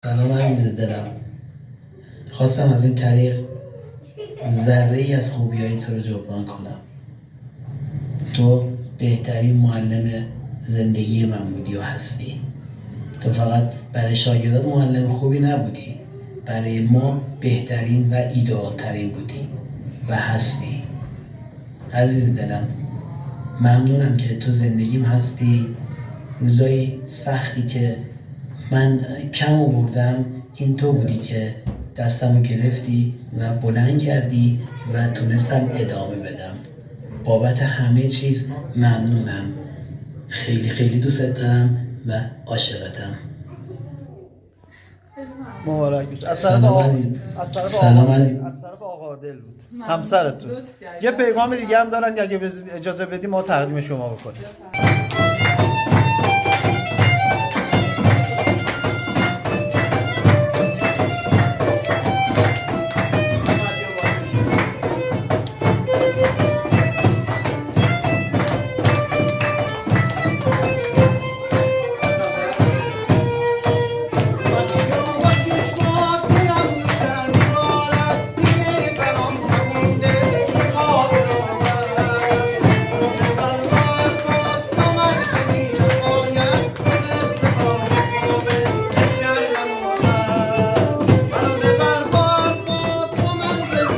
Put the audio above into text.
سلام عزیز دلم. خواستم از این طریق ذره ای از خوبیای تو رو جبران کنم. تو بهترین معلم زندگی من بودی و هستی. تو فقط برای شاگردات معلم خوبی نبودی، برای ما بهترین و ایدئالترین بودی و هستی. عزیز دلم، ممنونم که تو زندگیم هستی. روزای سختی که من کم آوردم، این تو بودی که دستمو گرفتی و بلند کردی و تونستم ادامه بدم. بابت همه چیز ممنونم. خیلی خیلی دوست دارم و عاشقتم. مبارک باشه. از طرف آقا عادل بود، همسرتون. یه پیغام دیگه هم دارن، اگه اجازه بدیم ما تقدیم شما بکنیم.